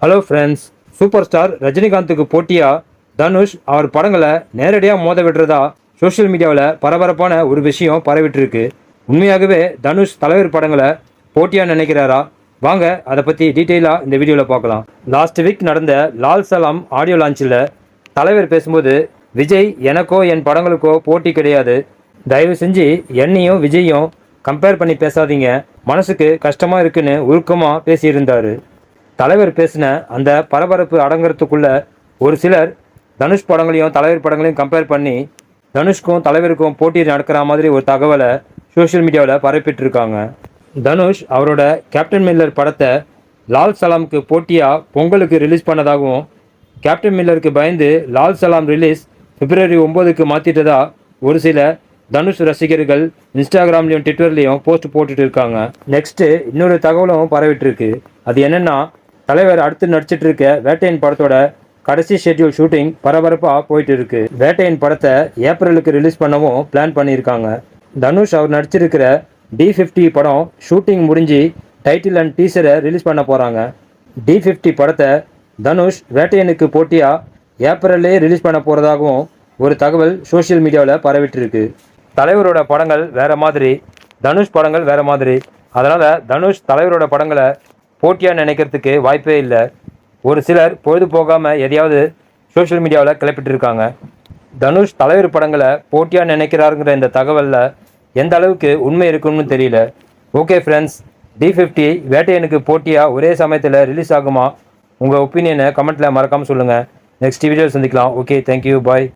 Hello friends, super star ரஜினிகாந்துக்கு போட்டியாக தனுஷ் அவர் படங்களை நேரடியாக மோத விடுறதா சோஷியல் மீடியாவில் பரபரப்பான ஒரு விஷயம் பரவிட்டுருக்கு. உண்மையாகவே தனுஷ் தலைவர் படங்களை போட்டியாக நினைக்கிறாரா? வாங்க அதை பற்றி டீட்டெயிலாக இந்த வீடியோவில் பார்க்கலாம். லாஸ்ட் வீக் நடந்த லால் சலாம் ஆடியோ லான்ச்சில் தலைவர் பேசும்போது, விஜய் எனக்கோ என் படங்களுக்கோ போட்டி கிடையாது, தயவு செஞ்சு என்னையும் விஜயும் கம்பேர் பண்ணி பேசாதீங்க, மனசுக்கு கஷ்டமாக இருக்குன்னு உருக்கமாக பேசியிருந்தார். தலைவர் பேசின அந்த பரபரப்பு அடங்குறதுக்குள்ள ஒரு சிலர் தனுஷ் படங்களையும் தலைவர் படங்களையும் கம்பேர் பண்ணி தனுஷ்க்கும் தலைவருக்கும் போட்டி நடக்கிற மாதிரி ஒரு தகவலை சோஷியல் மீடியாவில் பரப்பிட்டு இருக்காங்க. தனுஷ் அவரோட கேப்டன் மில்லர் படத்தை லால் சலாமுக்கு போட்டியாக பொங்கலுக்கு ரிலீஸ் பண்ணதாகவும், கேப்டன் மில்லருக்கு பயந்து லால் சலாம் ரிலீஸ் February 9க்கு மாற்றிட்டதா ஒரு சில தனுஷ் ரசிகர்கள் இன்ஸ்டாகிராம்லேயும் ட்விட்டர்லேயும் போஸ்ட் போட்டுட்டு இருக்காங்க. நெக்ஸ்ட்டு இன்னொரு தகவலும் பரவிட்டு இருக்கு. அது என்னென்னா, தலைவர் அடுத்து நடிச்சிட்டு இருக்க வேட்டையன் படத்தோட கடைசி ஷெட்யூல் ஷூட்டிங் பரபரப்பாக போயிட்டு இருக்கு. வேட்டையன் படத்தை ஏப்ரலுக்கு ரிலீஸ் பண்ணவும் பிளான் பண்ணியிருக்காங்க. தனுஷ் அவர் நடிச்சிருக்கிற D50 படம் ஷூட்டிங் முடிஞ்சு டைட்டில் அண்ட் டீசரை ரிலீஸ் பண்ண போகிறாங்க. D50 படத்தை தனுஷ் வேட்டையனுக்கு போட்டியாக ஏப்ரல்லே ரிலீஸ் பண்ண போகிறதாகவும் ஒரு தகவல் சோஷியல் மீடியாவில் பரவிட்டு இருக்கு. தலைவரோட படங்கள் வேறு மாதிரி, தனுஷ் படங்கள் வேறு மாதிரி. அதனால் தனுஷ் தலைவரோட படங்களை போட்டியாக நினைக்கிறதுக்கு வாய்ப்பே இல்லை. ஒரு சிலர் பொழுது போகாமல் எதையாவது சோஷியல் மீடியாவில் கிளப்பிட்டு இருக்காங்க. தனுஷ் தலைவர் படங்களை போட்டியாக நினைக்கிறாருங்கிற இந்த தகவலில் எந்த அளவுக்கு உண்மை இருக்குன்னு தெரியல. ஓகே ஃப்ரெண்ட்ஸ், D50 வேட்டையனுக்கு போட்டியாக ஒரே சமயத்தில் ரிலீஸ் ஆகுமா? உங்கள் ஒப்பீனியனை கமெண்ட்டில் மறக்காமல் சொல்லுங்கள். நெக்ஸ்ட் வீடியோவில் சந்திக்கலாம். ஓகே, தேங்க்யூ, பாய்.